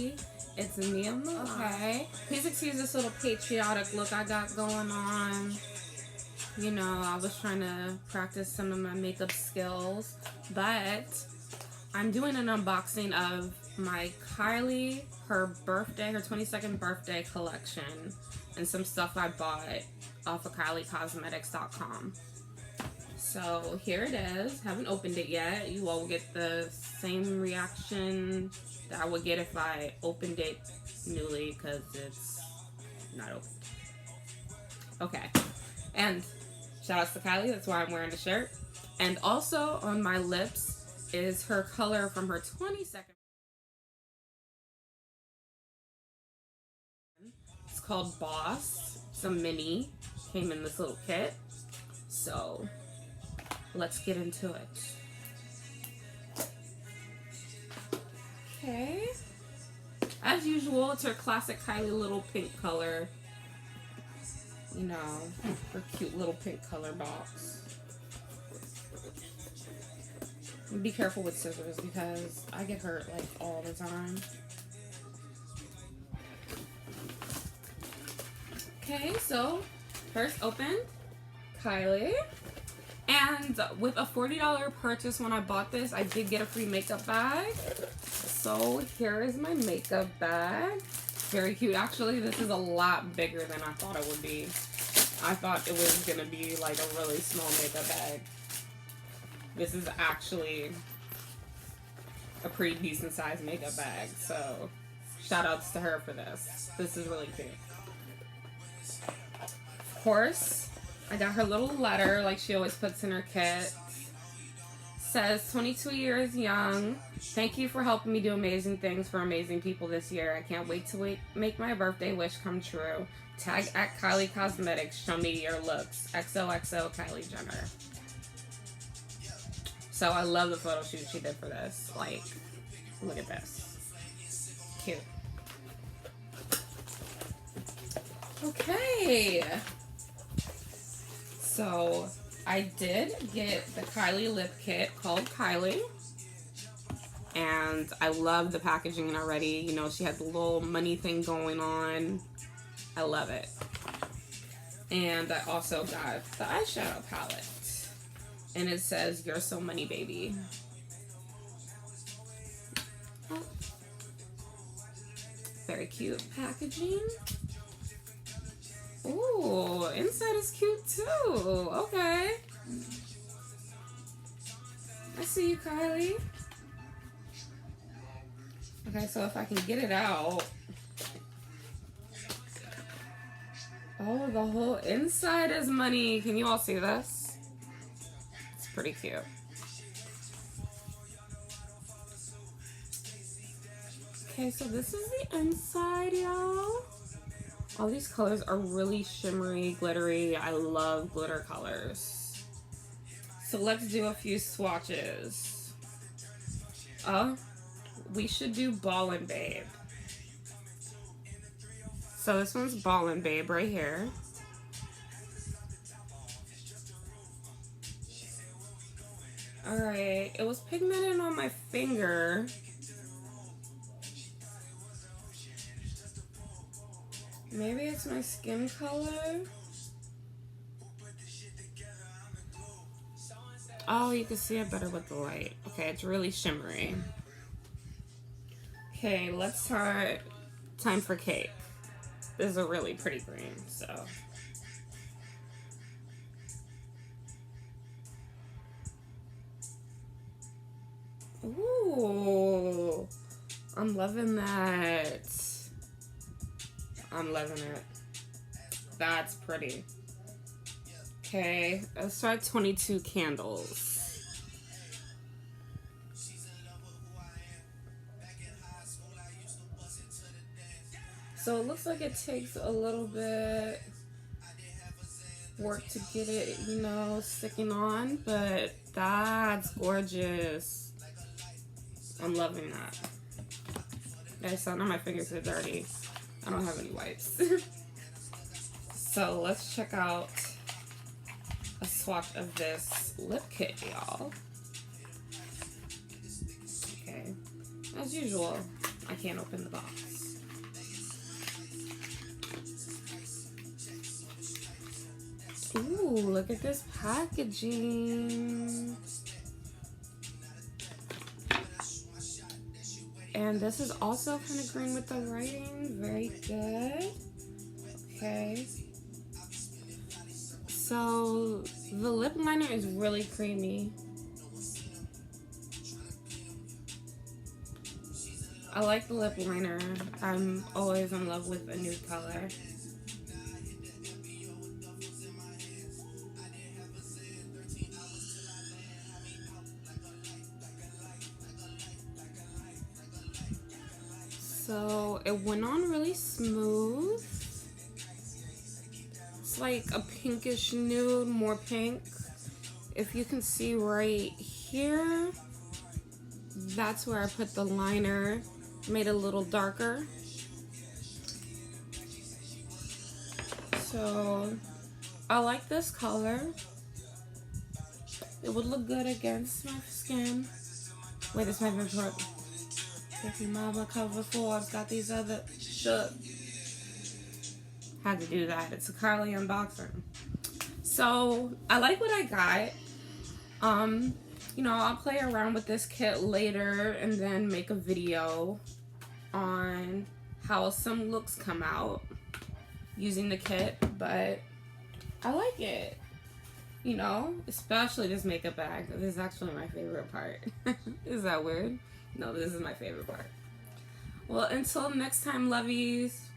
Kylie. It's me on the okay. Please excuse this little patriotic look I got going on. You know, I was trying to practice some of my makeup skills, but I'm doing an unboxing of my Kylie, her 22nd birthday collection, and some stuff I bought off of KylieCosmetics.com. So here it is. Haven't opened it yet. You all will get the same reaction that I would get if I opened it newly, because it's not open. Okay. And shout outs to Kylie. That's why I'm wearing the shirt. And also on my lips is her color from her 22nd. It's called Boss. It's a mini. Came in this little kit. So let's get into it. Okay. As usual, it's her classic Kylie little pink color. You know, her cute little pink color box. Be careful with scissors because I get hurt like all the time. Okay, so first open, Kylie. And with a $40 purchase when I bought this, I did get a free makeup bag. So here is my makeup bag. Very cute. Actually, this is a lot bigger than I thought it would be. I thought it was going to be like a really small makeup bag. This is actually a pretty decent sized makeup bag. So shout outs to her for this. This is really cute. Of course, I got her little letter like she always puts in her kit. Says, 22 years young. Thank you for helping me do amazing things for amazing people this year. I can't wait to make my birthday wish come true. Tag at Kylie Cosmetics. Show me your looks. XOXO Kylie Jenner. So I love the photo shoot she did for this. Like, look at this. Cute. Okay. So I did get the Kylie lip kit called Kylie. And I love the packaging already. You know, she had the little money thing going on. I love it. And I also got the eyeshadow palette. And it says, "You're so money, baby." Oh. Very cute packaging. Ooh, inside is cute too. Okay. I see you, Kylie. Okay, so if I can get it out. Oh, the whole inside is money. Can you all see this? It's pretty cute. Okay, so this is the inside, y'all. All these colors are really shimmery, glittery. I love glitter colors. So let's do a few swatches. We should do Ballin' Babe. So this one's Ballin' Babe right here. Alright, it was pigmented on my finger. Maybe it's my skin color. Oh, you can see it better with the light. Okay, it's really shimmery. Okay, let's start Time for Cake. This is a really pretty green, so. Ooh, I'm loving that. I'm loving it. That's pretty. Okay, let's try 22 Candles. So it looks like it takes a little bit work to get it, you know, sticking on, but that's gorgeous. I'm loving that. Guys, so now my fingers are dirty. I don't have any wipes. So let's check out a swatch of this lip kit, y'all. Okay, as usual, I can't open the box. Ooh, look at this packaging. And this is also kind of green with the writing. Very good. Okay. So the lip liner is really creamy. I like the lip liner. I'm always in love with a nude color. So it went on really smooth. It's like a pinkish nude, more pink. If you can see right here, that's where I put the liner, made it a little darker. So I like this color. It would look good against my skin. Wait, this might be important. If your mama cover Forbes, got these other shook. Had to do that. It's a Kylie unboxing. So I like what I got. You know, I'll play around with this kit later and then make a video on how some looks come out using the kit, but I like it. You know, especially this makeup bag. This is actually my favorite part. Is that weird? No, this is my favorite part. Well, until next time, lovies.